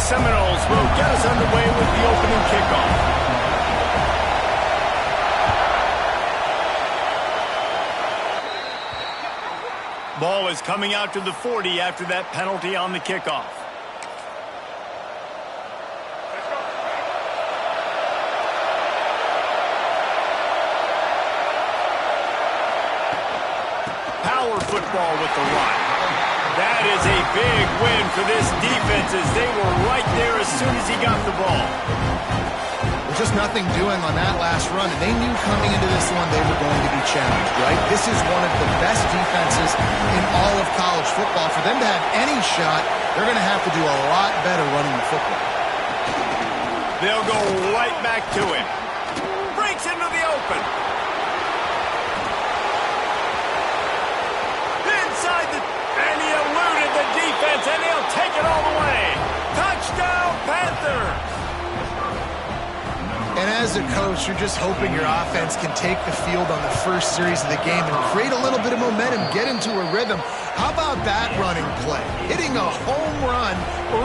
Seminoles will get us underway with the opening kickoff. Ball is coming out to the 40 after that penalty on the kickoff. Power football with the run. That is a big win for this defense as they were right there as soon as he got the ball. There's just nothing doing on that last run, and they knew coming into this one they were going to be challenged, right? This is one of the best defenses in all of college football. For them to have any shot, they're going to have to do a lot better running the football. They'll go right back to him. Breaks into the open. And he eluded the defense, and he'll take it all the way. Touchdown, Panthers! And as a coach, you're just hoping your offense can take the field on the first series of the game and create a little bit of momentum, get into a rhythm. How about that running play? Hitting a home run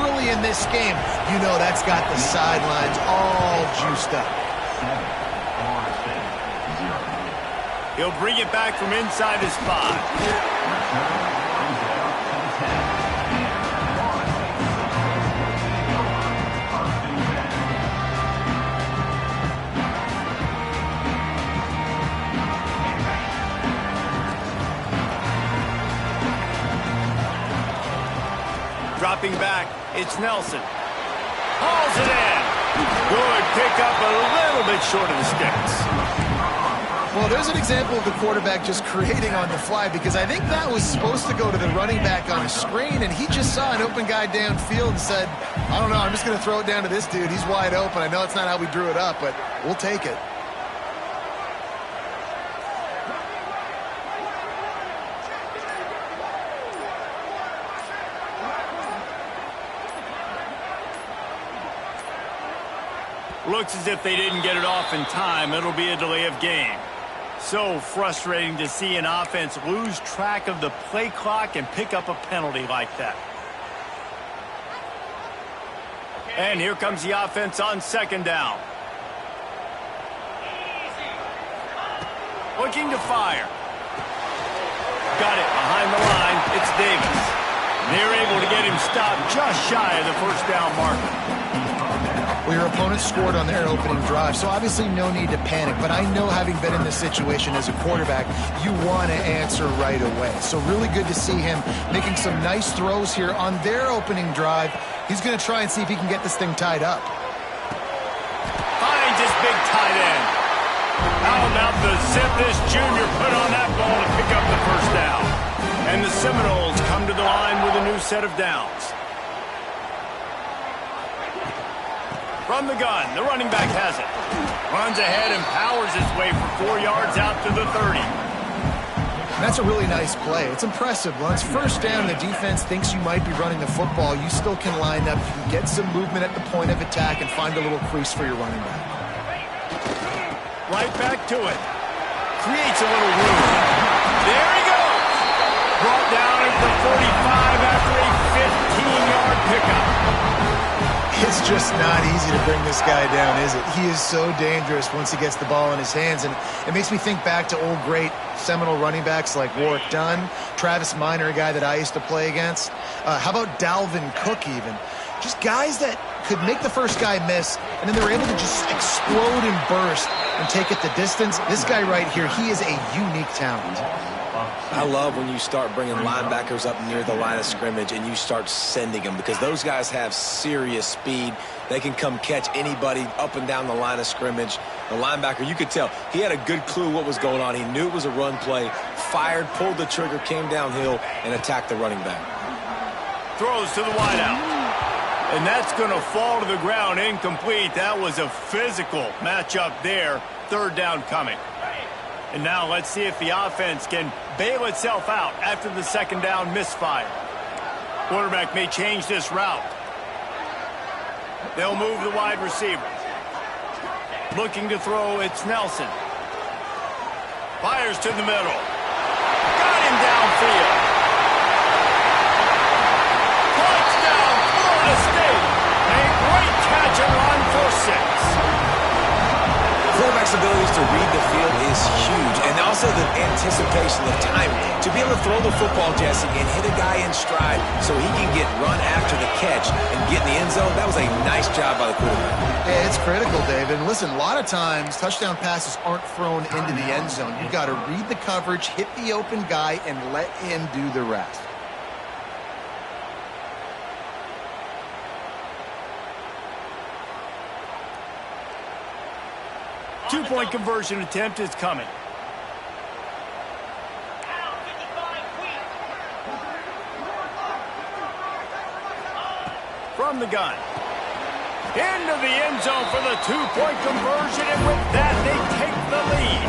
early in this game. You know that's got the sidelines all juiced up. He'll bring it back from inside his 5. Dropping back, it's Nelson. Hauls it in. Good pickup, a little bit short of the sticks. Well, there's an example of the quarterback just creating on the fly, because I think that was supposed to go to the running back on a screen, and he just saw an open guy downfield and said, I don't know, I'm just going to throw it down to this dude. He's wide open. I know it's not how we drew it up, but we'll take it. Looks as if they didn't get it off in time. It'll be a delay of game. So frustrating to see an offense lose track of the play clock and pick up a penalty like that. And here comes the offense on second down. Looking to fire. Got it behind the line. It's Davis. They're able to get him stopped just shy of the first down marker. Well, your opponent scored on their opening drive, so obviously no need to panic. But I know, having been in this situation as a quarterback, you want to answer right away. So really good to see him making some nice throws here on their opening drive. He's going to try and see if he can get this thing tied up. Finds his big tight end. How about the zip this junior put on that ball to pick up the first down? And the Seminoles come to the line with a new set of downs. From the gun, the running back has it. Runs ahead and powers his way for 4 yards out to the 30. That's a really nice play. It's impressive. Once first down, the defense thinks you might be running the football. You still can line up. You can get some movement at the point of attack and find a little crease for your running back. Right back to it. Creates a little room. There he goes. Brought down at the 45 after a 15-yard pickup. It's just not easy to bring this guy down, is it? He is so dangerous once he gets the ball in his hands, and it makes me think back to old great Seminole running backs like Warwick Dunn, Travis Minor, a guy that I used to play against. How about Dalvin Cook even? Just guys that could make the first guy miss, and then they were able to just explode and burst and take it the distance. This guy right here, he is a unique talent. I love when you start bringing linebackers up near the line of scrimmage and you start sending them, because those guys have serious speed. They can come catch anybody up and down the line of scrimmage. The linebacker, you could tell, he had a good clue what was going on. He knew it was a run play, fired, pulled the trigger, came downhill, and attacked the running back. Throws to the wideout. And that's going to fall to the ground incomplete. That was a physical matchup there. Third down coming. And now let's see if the offense can bail itself out after the second down misfire. Quarterback may change this route. They'll move the wide receiver. Looking to throw, it's Nelson. Fires to the middle. Got him downfield. Touchdown, Florida State. to read the field is huge, and also the anticipation of timing. To be able to throw the football, Jesse, and hit a guy in stride so he can get run after the catch and get in the end zone, that was a nice job by the quarterback. Yeah, it's critical, David. And listen, a lot of times touchdown passes aren't thrown into the end zone. You've got to read the coverage, hit the open guy, and let him do the rest. Two-point conversion attempt is coming. From the gun. Into the end zone for the two-point conversion, and with that, they take the lead.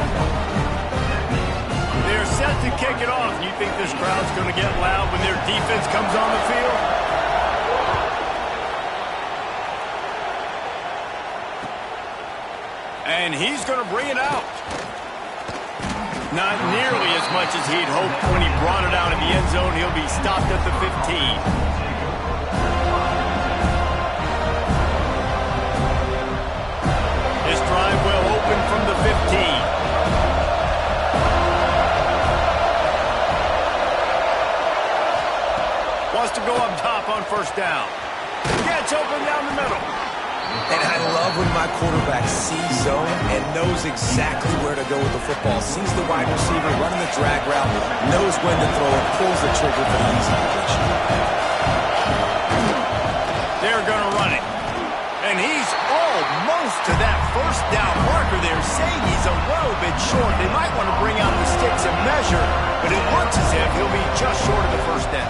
They're set to kick it off. You think this crowd's going to get loud when their defense comes on the field? And he's going to bring it out. Not nearly as much as he'd hoped when he brought it out in the end zone. He'll be stopped at the 15. This drive will open from the 15. Wants to go up top on first down. Gets open down the middle. And I love when my quarterback sees zone and knows exactly where to go with the football. Sees the wide receiver running the drag route, knows when to throw it, pulls the trigger for the easy completion. They're going to run it. And he's almost to that first down marker there, saying he's a little bit short. They might want to bring out the sticks and measure, but it looks as if he'll be just short of the first down.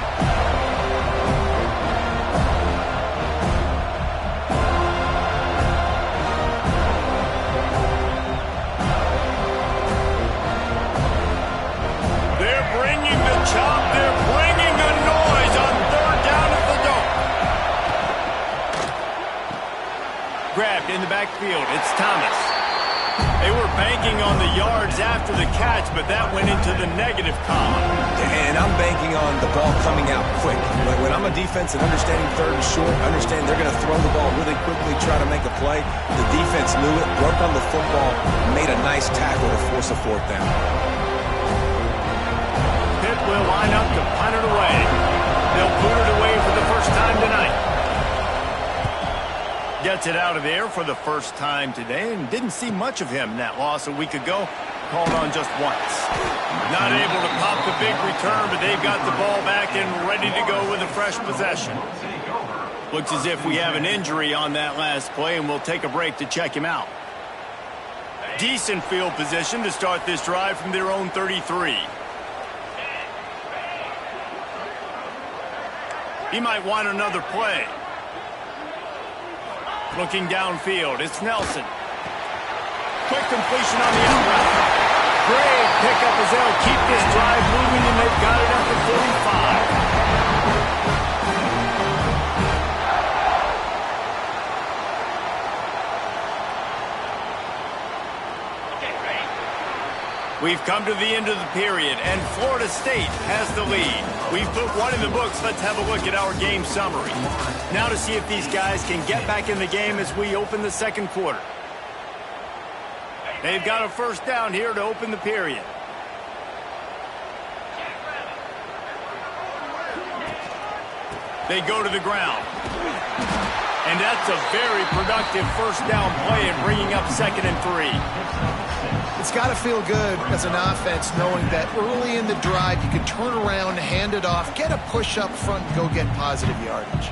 They're bringing the chop. They're bringing the noise on third down at the dome. Grabbed in the backfield. It's Thomas. They were banking on the yards after the catch, but that went into the negative column. And I'm banking on the ball coming out quick. When I'm a defense and understanding third and short, understand they're going to throw the ball really quickly, try to make a play. The defense knew it, broke on the football, made a nice tackle to force a fourth down. Pitt will line up to punt it away. They'll put it away for the first time tonight. Gets it out of there for the first time today, and didn't see much of him. That loss a week ago, called on just once. Not able to pop the big return, but they've got the ball back and ready to go with a fresh possession. Looks as if we have an injury on that last play, and we'll take a break to check him out. Decent field position to start this drive from their own 33. He might want another play. Looking downfield, it's Nelson. Quick completion on the out route. Great pickup as they'll keep this drive moving, and they've got it up to 45. We've come to the end of the period, and Florida State has the lead. We've put one in the books. Let's have a look at our game summary. Now to see if these guys can get back in the game as we open the second quarter. They've got a first down here to open the period. They go to the ground. And that's a very productive first down play and bringing up 2nd and 3. It's got to feel good as an offense knowing that early in the drive you can turn around, hand it off, get a push up front, and go get positive yardage.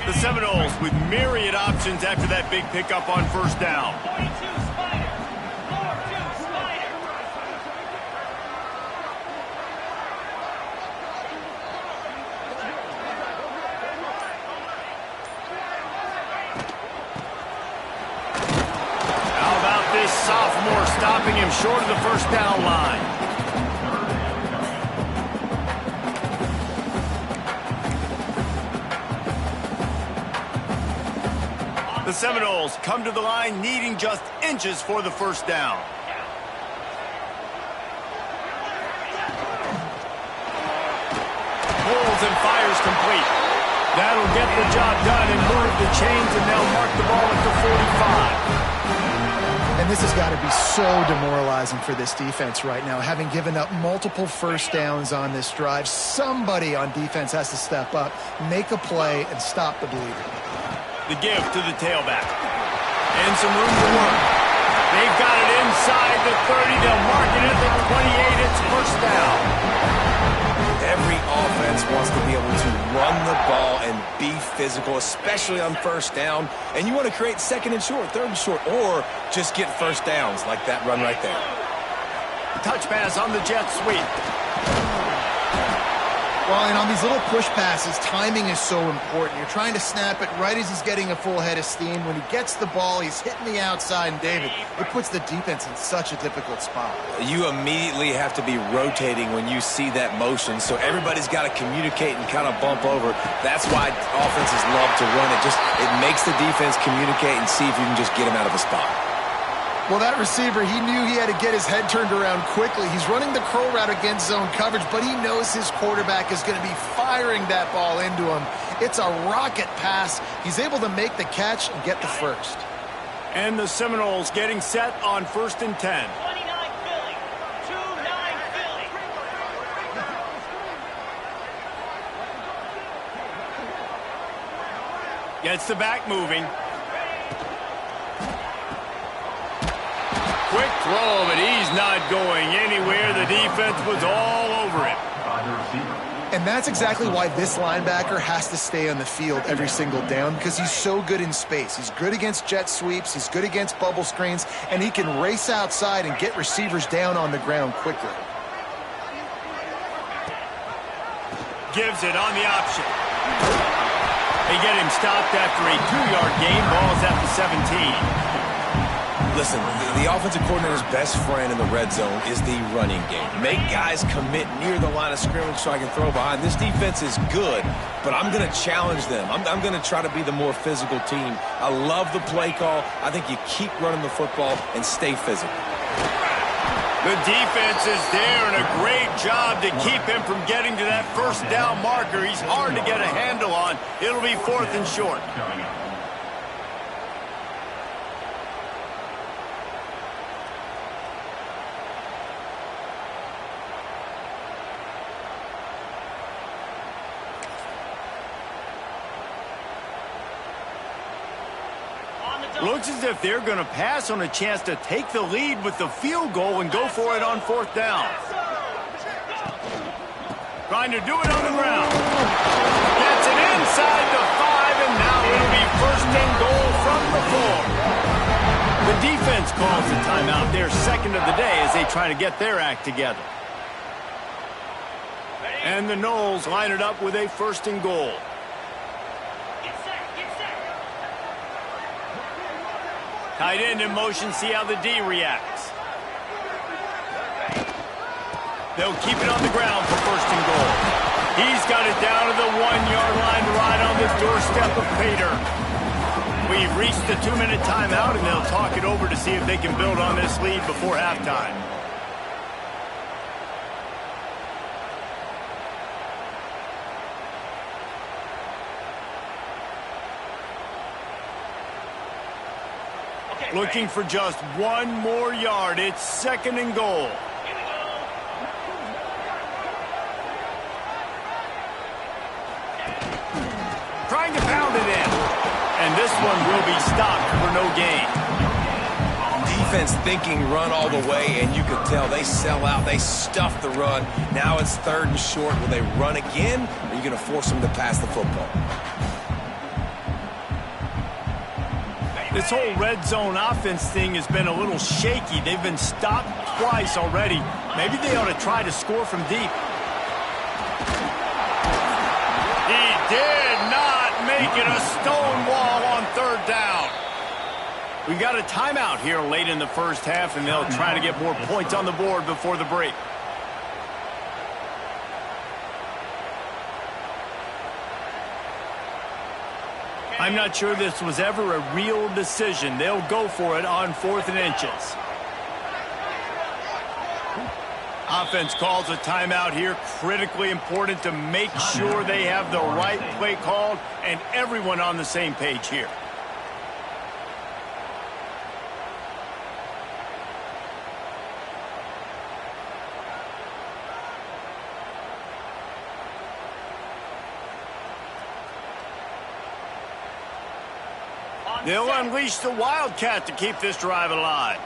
The Seminoles with myriad options after that big pickup on first down. How about this sophomore stopping him short of the first down line? The Seminoles come to the line needing just inches for the first down. Pulls and fires complete. That'll get the job done and move the chains, and they'll mark the ball at the 45. And this has got to be so demoralizing for this defense right now, having given up multiple first downs on this drive. Somebody on defense has to step up, make a play, and stop the bleeding. The give to the tailback. And some room to work. They've got it inside the 30. They'll mark it at the 28. It's first down. Every offense wants to be able to run the ball and be physical, especially on first down. And you want to create second and short, third and short, or just get first downs like that run right there. Touch pass on the jet sweep. Well, and on these little push passes, timing is so important. You're trying to snap it right as he's getting a full head of steam. When he gets the ball, he's hitting the outside, and David, it puts the defense in such a difficult spot. You immediately have to be rotating when you see that motion, so everybody's got to communicate and kind of bump over. That's why offenses love to run it. It makes the defense communicate and see if you can just get him out of a spot. Well, that receiver, he knew he had to get his head turned around quickly. He's running the curl route against zone coverage, but he knows his quarterback is going to be firing that ball into him. It's a rocket pass. He's able to make the catch and get the first. And the Seminoles getting set on 1st and 10. 29 Philly. 2-9 Philly. Gets the back moving. Quick throw, but he's not going anywhere. The defense was all over him. And that's exactly why this linebacker has to stay on the field every single down, because he's so good in space. He's good against jet sweeps, he's good against bubble screens, and he can race outside and get receivers down on the ground quickly. Gives it on the option. They get him stopped after a 2-yard gain. Ball's at the 17. Listen, the offensive coordinator's best friend in the red zone is the running game. Make guys commit near the line of scrimmage so I can throw behind. This defense is good, but I'm going to challenge them. I'm going to try to be the more physical team. I love the play call. I think you keep running the football and stay physical. The defense is there, and a great job to keep him from getting to that first down marker. He's hard to get a handle on. It'll be 4th and short. Looks as if they're going to pass on a chance to take the lead with the field goal and go for it on 4th down. Trying to do it on the ground. Gets it inside the 5, and now it'll be 1st and goal from the 4. The defense calls the timeout, their second of the day, as they try to get their act together. And the Noles line it up with a 1st and goal. Tight end in motion, see how the D reacts. They'll keep it on the ground for 1st and goal. He's got it down to the 1-yard line right on the doorstep of Pater. We've reached the 2-minute timeout, and they'll talk it over to see if they can build on this lead before halftime. Looking for just 1 more yard. It's 2nd and goal. Trying to pound it in. And this one will be stopped for no gain. Defense thinking run all the way, and you can tell they sell out. They stuff the run. Now it's 3rd and short. Will they run again, or are you going to force them to pass the football? This whole red zone offense thing has been a little shaky. They've been stopped twice already. Maybe they ought to try to score from deep. He did not make it a stone wall on 3rd down. We've got a timeout here late in the first half, and they'll try to get more points on the board before the break. I'm not sure this was ever a real decision. They'll go for it on 4th and inches. Offense calls a timeout here. Critically important to make sure they have the right play called and everyone on the same page here. They'll unleash the Wildcat to keep this drive alive.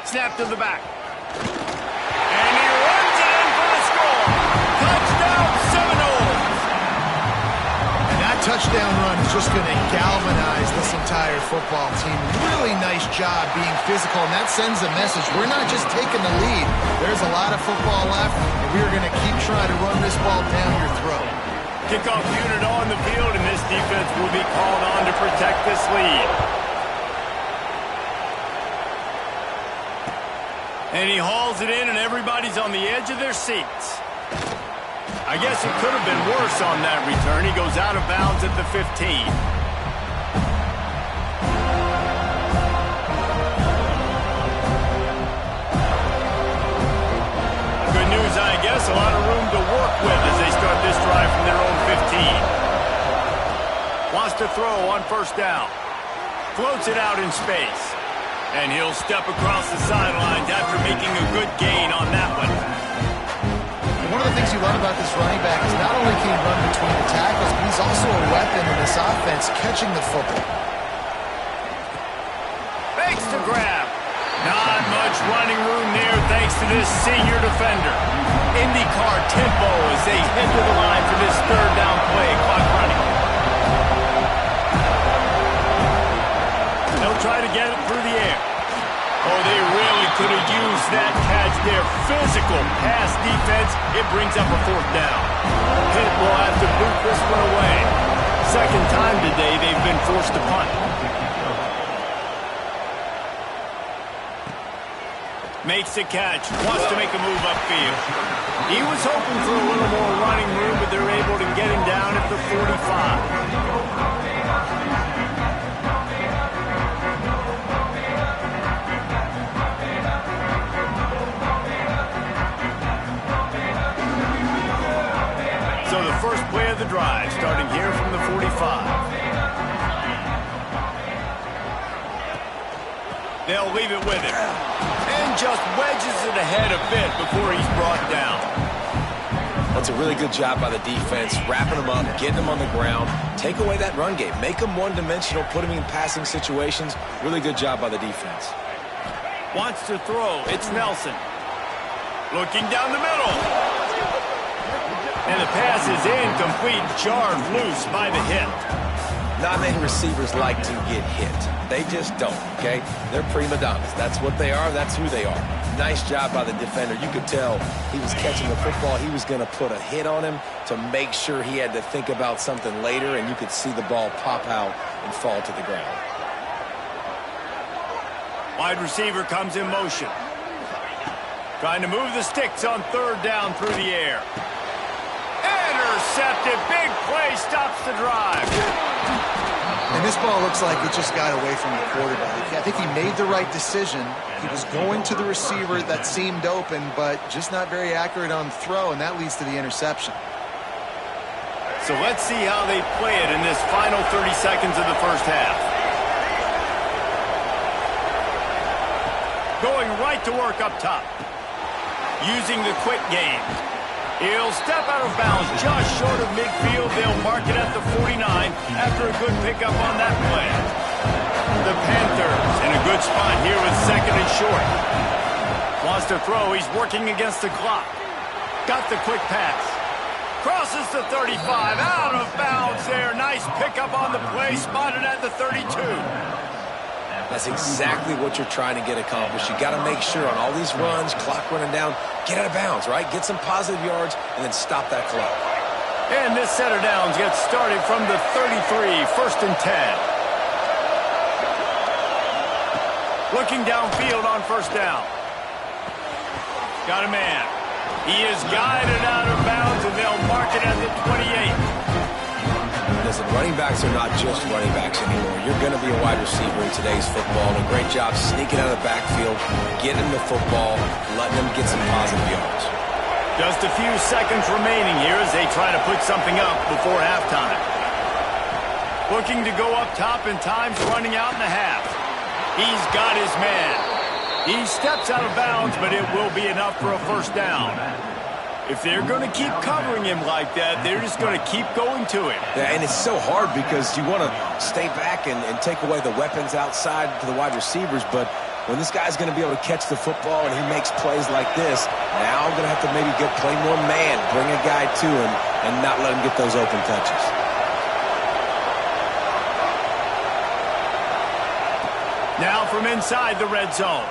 Snap to the back. And he runs it in for the score. Touchdown, Seminoles. And that touchdown run is just going to galvanize this entire football team. Really nice job being physical, and that sends a message. We're not just taking the lead. There's a lot of football left, and we're going to keep trying to run this ball down your throat. Kickoff unit on the field, and this defense will be called on to protect this lead. And he hauls it in, and everybody's on the edge of their seats. I guess it could have been worse on that return. He goes out of bounds at the 15. Good news, I guess, a lot of room to work with as they start this drive from their own 15. Wants to throw on first down. Floats it out in space. And he'll step across the sidelines after making a good gain on that one. And one of the things you love about this running back is not only can he run between the tackles, but he's also a weapon in this offense, catching the football. Fakes the grab. Not much running room there thanks to this senior defender. IndyCar tempo as they head to the line for this third down play. Clock running. They'll try to get it through the air. Oh, they really could have used that catch there. Physical pass defense. It brings up a fourth down. Pitt will have to boot this one away. Second time today they've been forced to punt. Makes the catch. Wants to make a move upfield. He was hoping for a little more running room, but they're able to get him down at the 45. First play of the drive, starting here from the 45. They'll leave it with him. And just wedges it ahead a bit before he's brought down. That's a really good job by the defense, wrapping him up, getting him on the ground. Take away that run game. Make him one-dimensional, put him in passing situations. Really good job by the defense. Wants to throw. It's Nelson. Looking down the middle. And the pass is incomplete, jarred loose by the hit. Not many receivers like to get hit. They just don't, okay? They're prima donnas. That's what they are. That's who they are. Nice job by the defender. You could tell he was catching the football. He was going to put a hit on him to make sure he had to think about something later, and you could see the ball pop out and fall to the ground. Wide receiver comes in motion. Trying to move the sticks on third down through the air. Intercepted. Big play stops the drive. And this ball looks like it just got away from the quarterback. I think he made the right decision. He was going to the receiver that seemed open, but just not very accurate on the throw, and that leads to the interception. So let's see how they play it in this final 30 seconds of the first half. Going right to work up top. Using the quick game. He'll step out of bounds just short of midfield. They'll mark it at the 49 after a good pickup on that play. The Panthers in a good spot here with second and short. Wants to throw. He's working against the clock. Got the quick pass. Crosses the 35. Out of bounds there. Nice pickup on the play. Spotted at the 32. That's exactly what you're trying to get accomplished. You got to make sure on all these runs, clock running down, get out of bounds, right? Get some positive yards and then stop that clock. And this set of downs gets started from the 33, first and 10. Looking downfield on first down. Got a man. He is guided out of bounds, and they'll mark it at the 28. Listen, running backs are not just running backs anymore. You're going to be a wide receiver in today's football. And a great job sneaking out of the backfield, getting the football, letting them get some positive yards. Just a few seconds remaining here as they try to put something up before halftime. Looking to go up top, and time's running out in the half. He's got his man. He steps out of bounds, but it will be enough for a first down. If they're going to keep covering him like that, they're just going to keep going to him. Yeah, and it's so hard because you want to stay back and take away the weapons outside to the wide receivers, but when this guy's going to be able to catch the football and he makes plays like this, now I'm going to have to maybe play more man, bring a guy to him, and not let him get those open touches. Now from inside the red zone.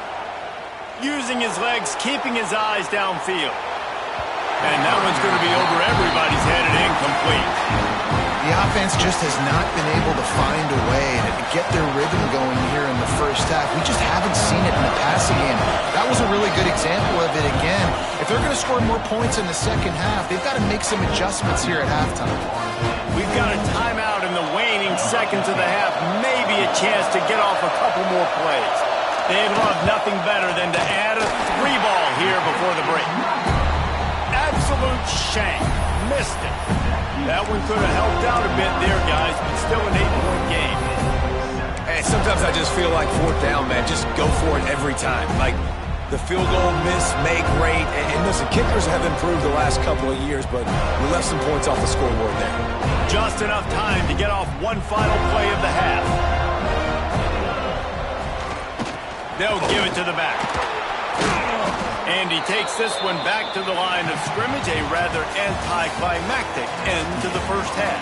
Using his legs, keeping his eyes downfield. And that one's going to be over everybody's head and incomplete. The offense just has not been able to find a way to get their rhythm going here in the first half. We just haven't seen it in the passing game. That was a really good example of it again. If they're going to score more points in the second half, they've got to make some adjustments here at halftime. We've got a timeout in the waning seconds of the half. Maybe a chance to get off a couple more plays. They'd love nothing better than to add a 3-ball here before the break. Absolute shank. Missed it. That one could have helped out a bit there, guys, but still an 8-point game. Hey, sometimes I just feel like fourth down, man. Just go for it every time. Like the field goal miss, make rate. And listen, kickers have improved the last couple of years, but we left some points off the scoreboard there. Just enough time to get off one final play of the half. They'll give it to the back. And he takes this one back to the line of scrimmage, a rather anticlimactic end to the first half.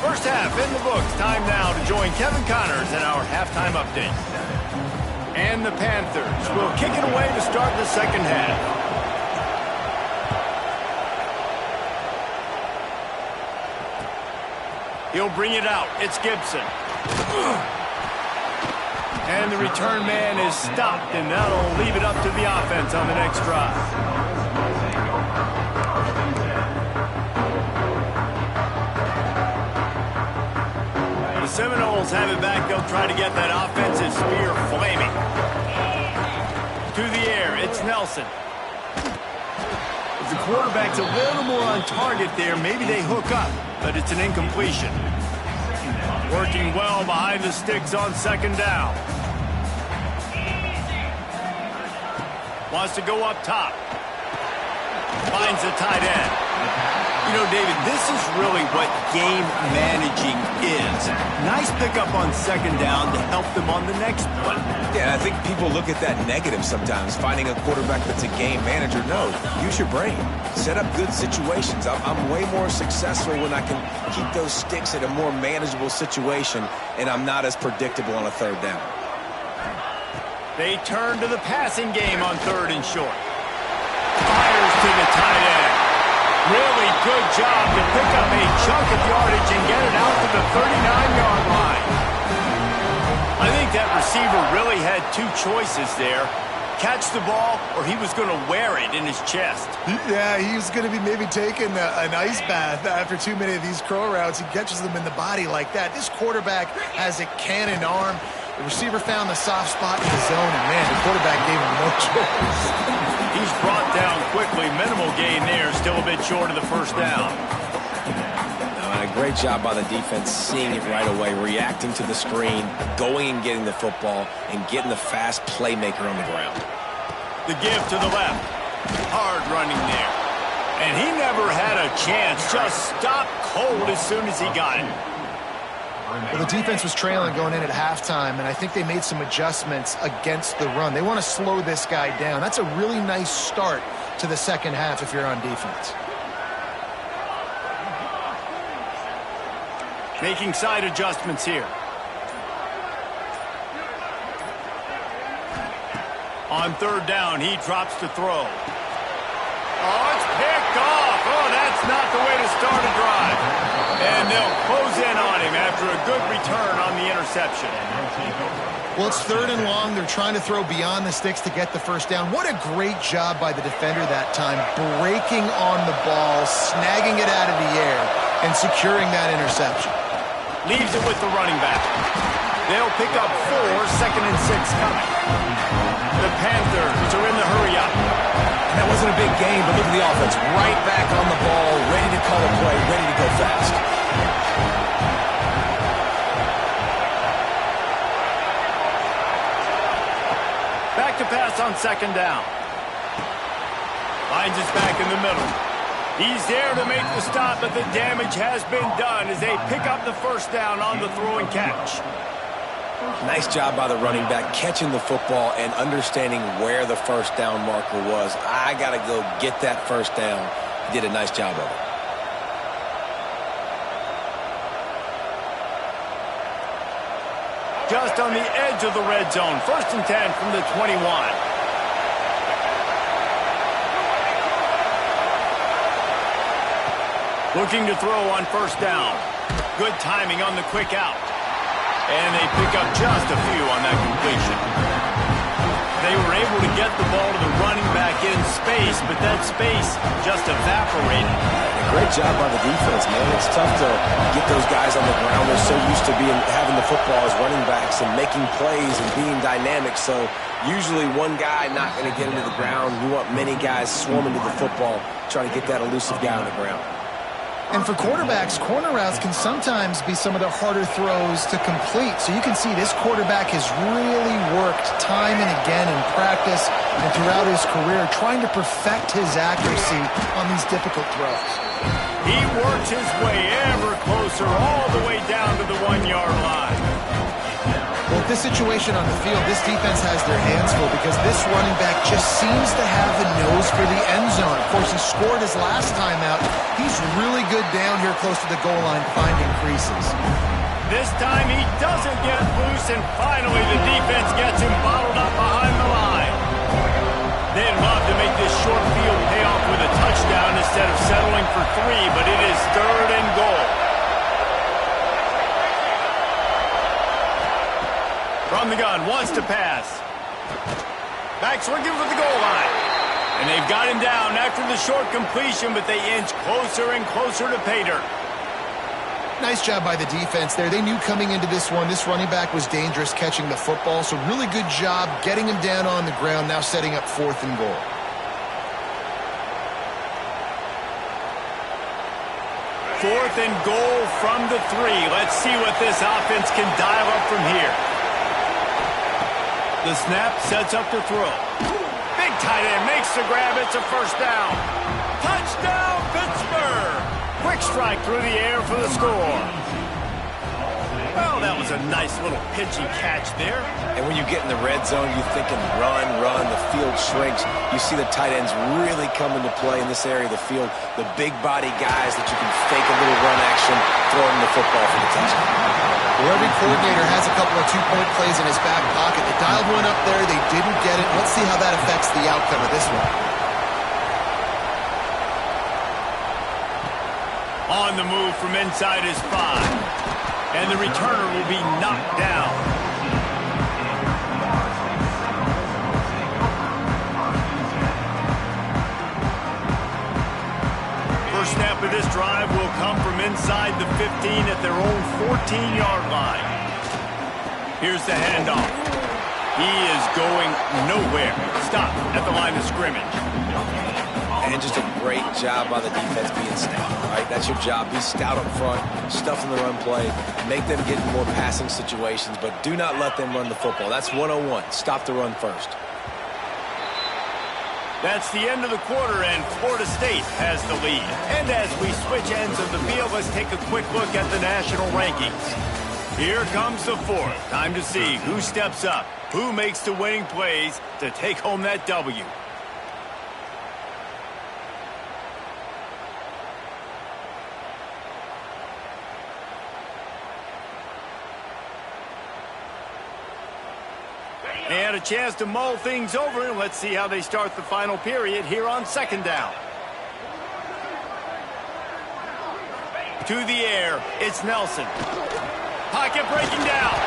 First half in the books. Time now to join Kevin Connors in our halftime update. And the Panthers will kick it away to start the second half. He'll bring it out. It's Gibson. And the return man is stopped, and that'll leave it up to the offense on the next drive. The Seminoles have it back. They'll try to get that offensive spear flaming. To the air, it's Nelson. If the quarterback's a little more on target there, maybe they hook up, but it's an incompletion. Working well behind the sticks on second down. Wants to go up top. Finds the tight end. You know, David, this is really what game managing is. Nice pickup on second down to help them on the next one. Yeah, I think people look at that negative sometimes, finding a quarterback that's a game manager. No, use your brain. Set up good situations. I'm way more successful when I can keep those sticks at a more manageable situation, and I'm not as predictable on a third down. They turn to the passing game on third and short. Fires to the tight end. Really good job to pick up a chunk of yardage and get it out to the 39-yard line. I think that receiver really had two choices there. Catch the ball, or he was going to wear it in his chest. Yeah, he was going to be maybe taking an ice bath after too many of these crow routes. He catches them in the body like that. This quarterback has a cannon arm. The receiver found the soft spot in the zone, and man, the quarterback gave him no choice. He's brought down quickly. Minimal gain there. Still a bit short of the first down. A great job by the defense, seeing it right away, reacting to the screen, going and getting the football, and getting the fast playmaker on the ground. The give to the left. Hard running there. And he never had a chance. Just stopped cold as soon as he got it. Well, the defense was trailing going in at halftime, and I think they made some adjustments against the run. They want to slow this guy down. That's a really nice start to the second half if you're on defense. Making side adjustments here. On third down, he drops to throw. Oh, it's picked off. Oh, that's not the way to start a drive. And they'll close in on him after a good return on the interception. Well, it's third and long. They're trying to throw beyond the sticks to get the first down. What a great job by the defender that time, breaking on the ball, snagging it out of the air, and securing that interception. Leaves it with the running back. They'll pick up 4, second and 6 coming. The Panthers are in the hurry up. That wasn't a big game, but look at the offense. Right back on the ball, ready to call a play, ready to go fast. Back back to pass on second down. Finds his back in the middle. He's there to make the stop, but the damage has been done as they pick up the first down on the throw and catch. Nice job by the running back catching the football and understanding where the first down marker was. I got to go get that first down. He did a nice job of it. Just on the edge of the red zone. 1st and 10 from the 21. Looking to throw on first down. Good timing on the quick out. And they pick up just a few on that completion. They were able to get the ball to the running back in space, but that space just evaporated. Great job by the defense, man. It's tough to get those guys on the ground. They're so used to having the football as running backs and making plays and being dynamic. So usually one guy not going to get into the ground. You want many guys swarming to the football, trying to get that elusive guy on the ground. And for quarterbacks, corner routes can sometimes be some of the harder throws to complete. So you can see this quarterback has really worked time and again in practice and throughout his career trying to perfect his accuracy on these difficult throws. He works his way ever closer all the way down to the 1-yard line. Well, with this situation on the field, this defense has their hands full because this running back just seems to have the nose for the end zone. Of course, he scored his last time out. He's really good down here close to the goal line finding creases. This time he doesn't get loose, and finally the defense gets him bottled up behind the line. They'd love to make this short field pay off with a touchdown instead of settling for 3, but it is 3rd and goal. From the gun, wants to pass. Backs looking for the goal line. And they've got him down after the short completion, but they inch closer and closer to pay dirt. Nice job by the defense there. They knew coming into this one, this running back was dangerous catching the football, so really good job getting him down on the ground, now setting up 4th and goal. Fourth and goal from the 3. Let's see what this offense can dial up from here. The snap sets up to throw. Big tight end makes the grab. It's a first down. Touchdown, Pittsburgh! Quick strike through the air for the score. Well, that was a nice little pitchy catch there. And when you get in the red zone, you're thinking run, run. The field shrinks. You see the tight ends really come into play in this area of the field. The big body guys that you can fake a little run action, throw them the football for the touchdown. Well, every coordinator has a couple of 2-point plays in his back pocket. They dialed one up there. They didn't get it. Let's see how that affects the outcome of this one. On the move from inside his 5. And the returner will be knocked down. First snap of this drive will come from inside the 15 at their own 14-yard line. Here's the handoff. He is going nowhere. Stop at the line of scrimmage. And just a great job by the defense being stout, right? That's your job. Be stout up front, stuff in the run play, make them get in more passing situations, but do not let them run the football. That's 101. Stop the run first. That's the end of the quarter, and Florida State has the lead. And as we switch ends of the field, let's take a quick look at the national rankings. Here comes the 4th. Time to see who steps up, who makes the winning plays to take home that W. And a chance to mull things over, and let's see how they start the final period here on 2nd down. To the air, it's Nelson. Pocket breaking down.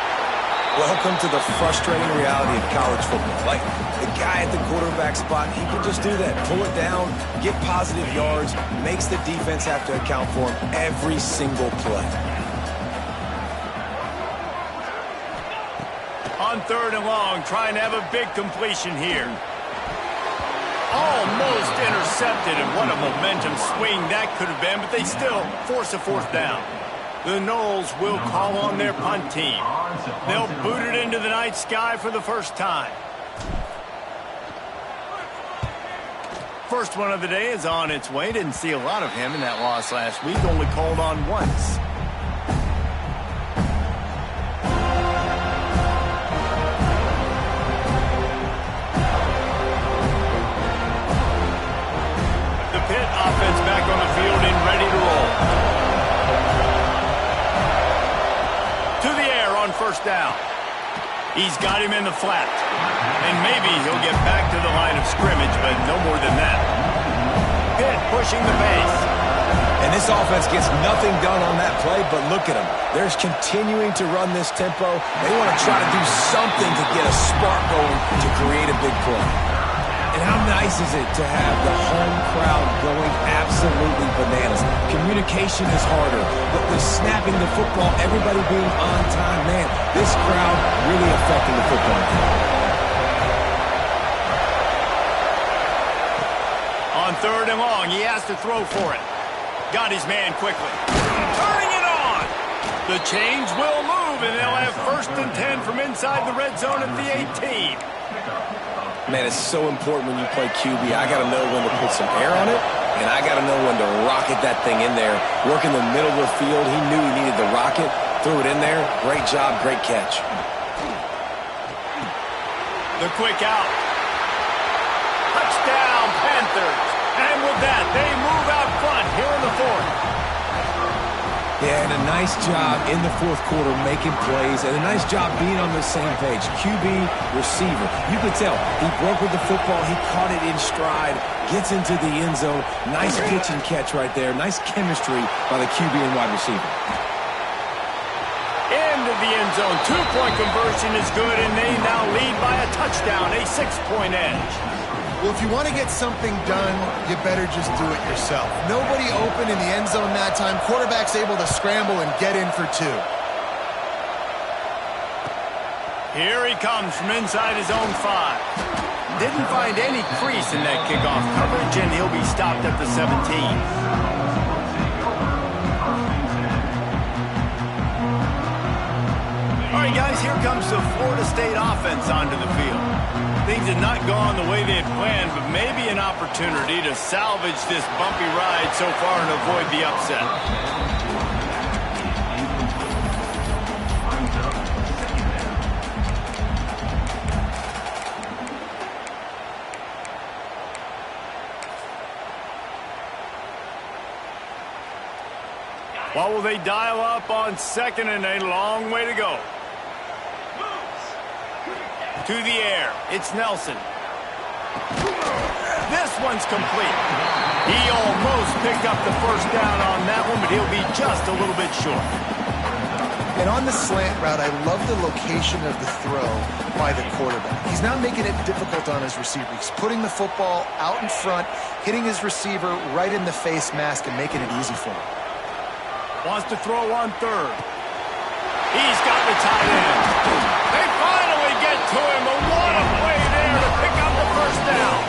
Welcome to the frustrating reality of college football. Like, the guy at the quarterback spot, he can just do that. Pull it down, get positive yards, makes the defense have to account for him every single play. On 3rd and long, trying to have a big completion here. Almost intercepted, and what a momentum swing that could have been, but they still force a 4th down. The Noles will call on their punt team. They'll boot it into the night sky for the first time. First one of the day is on its way. Didn't see a lot of him in that loss last week. Only called on once. The Pitt offense back on the field and ready to roll. To the air on first down. He's got him in the flat. And maybe he'll get back to the line of scrimmage, but no more than that. Pitt pushing the pace. And this offense gets nothing done on that play, but look at them. They're continuing to run this tempo. They want to try to do something to get a spark going to create a big play. And how nice is it to have the home crowd going absolutely bananas? Communication is harder. The snapping the football, everybody being on time. Man, this crowd really affecting the football game. On third and long, he has to throw for it. Got his man quickly. Turning it on. The chains will move, and they'll have 1st and 10 from inside the red zone at the 18. Man, it's so important when you play QB. I got to know when to put some air on it, and I got to know when to rocket that thing in there. Work in the middle of the field. He knew he needed the rocket. Threw it in there. Great job, great catch. The quick out. Touchdown, Panthers. And with that, they move out front here in the 4th. Yeah, and a nice job in the 4th quarter making plays, and a nice job being on the same page. QB, receiver. You could tell he broke with the football. He caught it in stride, gets into the end zone. Nice pitch and catch right there. Nice chemistry by the QB and wide receiver. Into the end zone. 2-point conversion is good, and they now lead by a touchdown, a 6-point edge. Well, if you want to get something done, you better just do it yourself. Nobody open in the end zone that time. Quarterback's able to scramble and get in for 2. Here he comes from inside his own 5. Didn't find any crease in that kickoff coverage, and he'll be stopped at the 17. All right, guys, here comes the Florida State offense onto the field. Things had not gone the way they had planned, but maybe an opportunity to salvage this bumpy ride so far and avoid the upset. What will they dial up on 2nd and a long way to go? To the air, it's Nelson. This one's complete. He almost picked up the 1st down on that one, but he'll be just a little bit short. And on the slant route, I love the location of the throw by the quarterback. He's not making it difficult on his receiver. He's putting the football out in front, hitting his receiver right in the face mask and making it easy for him. Wants to throw on 3rd. He's got the tight end. They finally get to him, but what a play there to pick up the 1st down.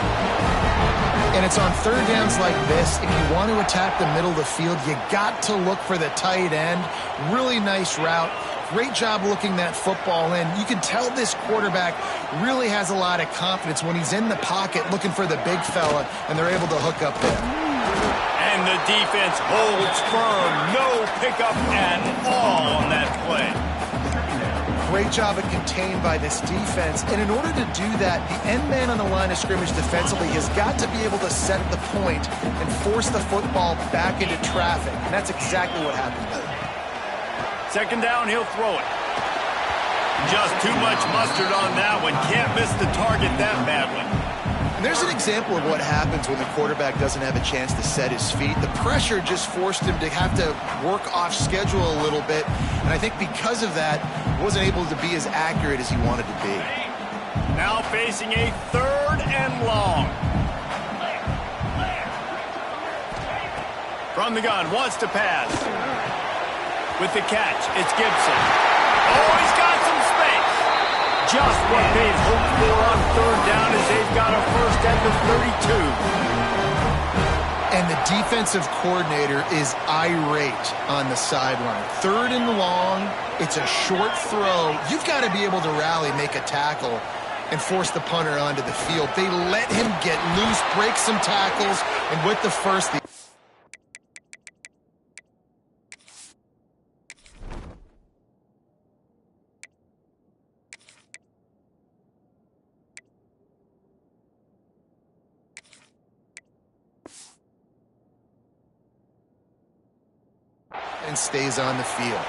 And it's on 3rd downs like this. If you want to attack the middle of the field, you got to look for the tight end. Really nice route. Great job looking that football in. You can tell this quarterback really has a lot of confidence when he's in the pocket looking for the big fella, and they're able to hook up there. And the defense holds firm. No pickup at all on that play. Great job at contained by this defense. And in order to do that, the end man on the line of scrimmage defensively has got to be able to set the point and force the football back into traffic. And that's exactly what happened there. 2nd down, he'll throw it. Just too much mustard on that one. Can't miss the target that badly. And there's an example of what happens when the quarterback doesn't have a chance to set his feet. The pressure just forced him to have to work off schedule a little bit. And I think because of that, wasn't able to be as accurate as he wanted to be. Now facing a 3rd and long. From the gun, wants to pass. With the catch, it's Gibson. Oh, he's got some space. Just what they've hoped for on 3rd down as they've got a 1st at the 32. And the defensive coordinator is irate on the sideline. 3rd and long, it's a short throw. You've got to be able to rally, make a tackle. and force the punter onto the field. They let him get loose, break some tackles, and with the first... and stays on the field.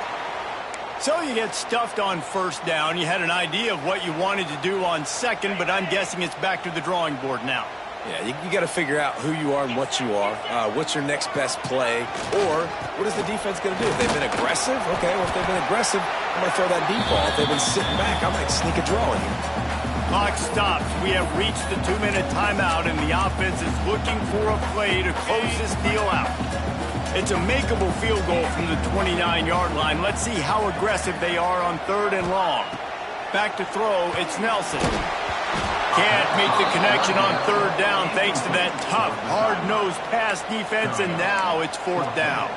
So you get stuffed on first down. You had an idea of what you wanted to do on second, but I'm guessing it's back to the drawing board now. Yeah, you got to figure out who you are and what you are. What's your next best play? Or what is the defense going to do? If they've been aggressive, okay, well, if they've been aggressive, I'm going to throw that deep ball. If they've been sitting back, I might sneak a draw in here. Clock stops. We have reached the 2-minute timeout, and the offense is looking for a play to close this deal out. It's a makeable field goal from the 29-yard line. Let's see how aggressive they are on 3rd and long. Back to throw, it's Nelson. Can't make the connection on 3rd down thanks to that tough, hard-nosed pass defense, and now it's 4th down.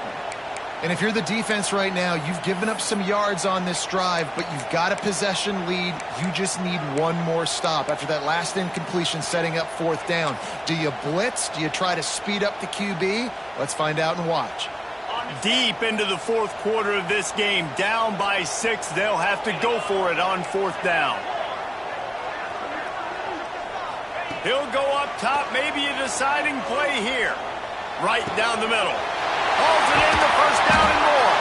And if you're the defense right now, you've given up some yards on this drive, but you've got a possession lead. You just need one more stop after that last incompletion setting up 4th down. Do you blitz? Do you try to speed up the QB? Let's find out and watch. Deep into the 4th quarter of this game, down by 6. They'll have to go for it on 4th down. He'll go up top, maybe a deciding play here. Right down the middle. Hauls it in, the first down and more.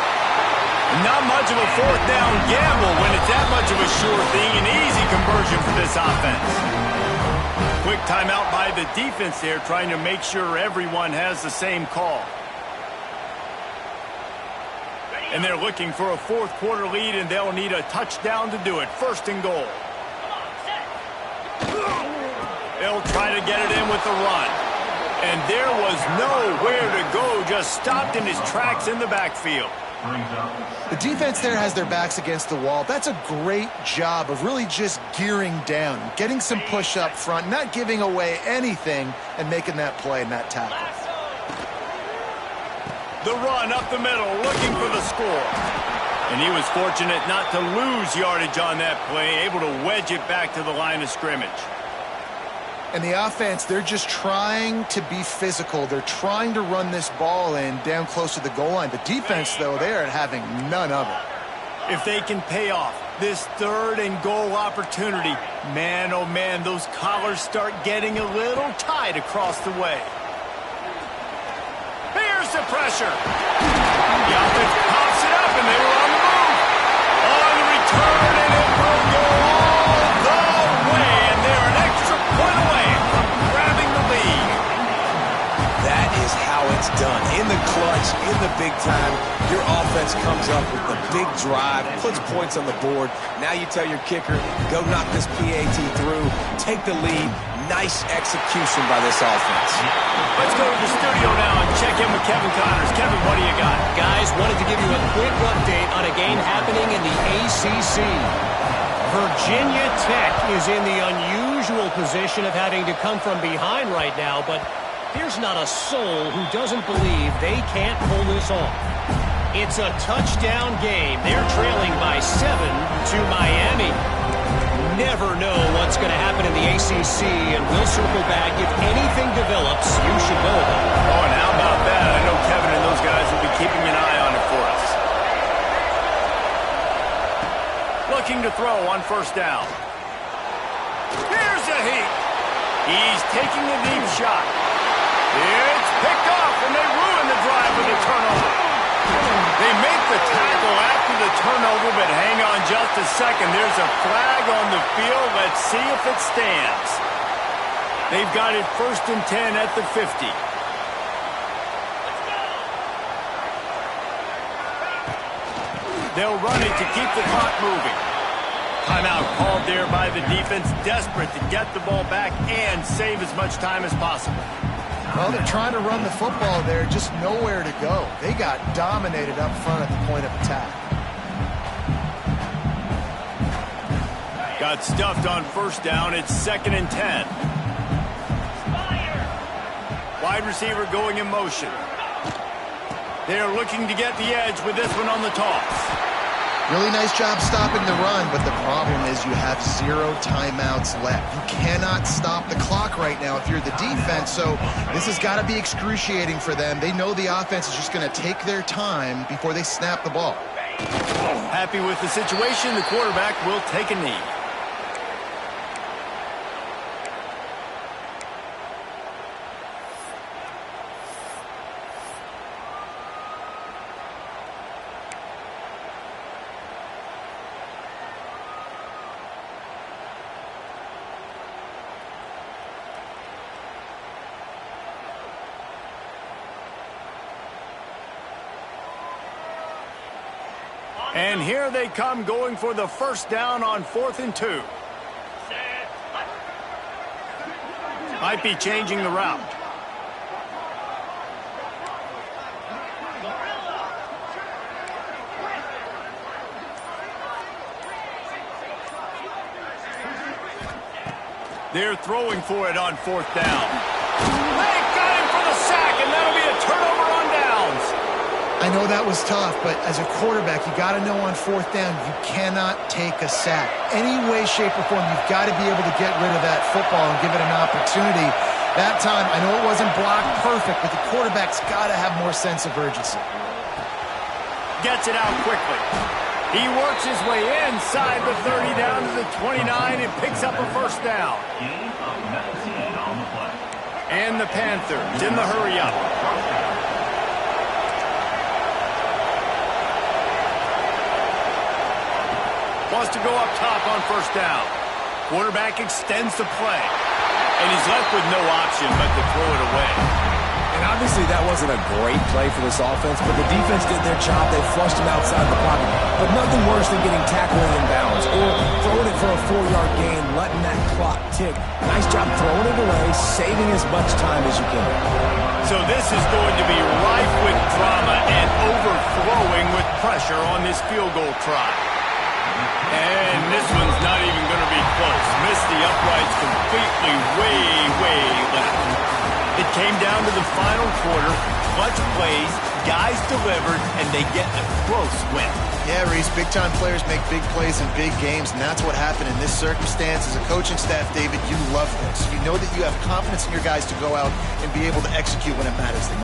Not much of a 4th down gamble when it's that much of a sure thing. An easy conversion for this offense. Quick timeout by the defense there, trying to make sure everyone has the same call. And they're looking for a 4th quarter lead, and they'll need a touchdown to do it. 1st and goal. They'll try to get it in with the run. And there was nowhere to go, just stopped in his tracks in the backfield. The defense there has their backs against the wall. That's a great job of really just gearing down, getting some push up front, not giving away anything, and making that play and that tackle. The run up the middle, looking for the score. And he was fortunate not to lose yardage on that play, able to wedge it back to the line of scrimmage. And the offense, they're just trying to be physical. They're trying to run this ball in down close to the goal line. The defense, though, they are having none of it. If they can pay off this 3rd and goal opportunity, man, oh man, those collars start getting a little tight across the way. Here's the pressure. The offense pops it up, and they were on the move. On the return, and it will go all the way, and they're an extra point away from grabbing the lead. That is how it's done. In the clutch, in the big time, your offense comes up with the big drive, puts points on the board. Now you tell your kicker, go knock this PAT through, take the lead. Nice execution by this offense. Let's go to the studio now and check in with Kevin Connors. Kevin, what do you got? Guys, wanted to give you a quick update on a game happening in the ACC. Virginia Tech is in the unusual position of having to come from behind right now, but there's not a soul who doesn't believe they can't pull this off. It's a touchdown game. They're trailing by 7 to Miami. Never know what's going to happen in the ACC, and we'll circle back. If anything develops, you should know about it. Oh, and how about that? I know Kevin and those guys will be keeping an eye on it for us. Looking to throw on 1st down. Here's a heat. He's taking a deep shot. It's picked off, and they ruin the drive with a turnover. They make the tackle after the turnover, but hang on just a second. There's a flag on the field. Let's see if it stands. They've got it 1st and 10 at the 50. They'll run it to keep the clock moving. Timeout called there by the defense, desperate to get the ball back and save as much time as possible. Well, they're trying to run the football there, just nowhere to go. They got dominated up front at the point of attack. Got stuffed on 1st down. It's 2nd and 10. Wide receiver going in motion. They're looking to get the edge with this one on the toss. Really nice job stopping the run, but the problem is you have 0 timeouts left. You cannot stop the clock right now if you're the defense, so this has got to be excruciating for them. They know the offense is just going to take their time before they snap the ball. Happy with the situation, the quarterback will take a knee. And here they come going for the first down on 4th and 2. Might be changing the route. They're throwing for it on 4th down. They got him for the sack, and that'll be a turnover on downs. I know that was tough, but as a quarterback, you got to know on 4th down, you cannot take a sack. Any way, shape, or form, you've got to be able to get rid of that football and give it an opportunity. That time, I know it wasn't blocked perfect, but the quarterback's got to have more sense of urgency. Gets it out quickly. He works his way inside the 30 down to the 29 and picks up a first down. And the Panthers in the hurry up. Wants to go up top on first down. Quarterback extends the play. And he's left with no option but to throw it away. And obviously that wasn't a great play for this offense, but the defense did their job. They flushed him outside the pocket. But nothing worse than getting tackled in bounds or throwing it for a 4-yard gain, letting that clock tick. Nice job throwing it away, saving as much time as you can. So this is going to be rife with drama and overflowing with pressure on this field goal try. And this one's not even going to be close. Missed the uprights completely, way left. It came down to the final quarter. Clutch plays, guys delivered, and they get a close win. Yeah, Reese, big-time players make big plays in big games, and that's what happened in this circumstance. As a coaching staff, David, you love this. You know that you have confidence in your guys to go out and be able to execute when it matters.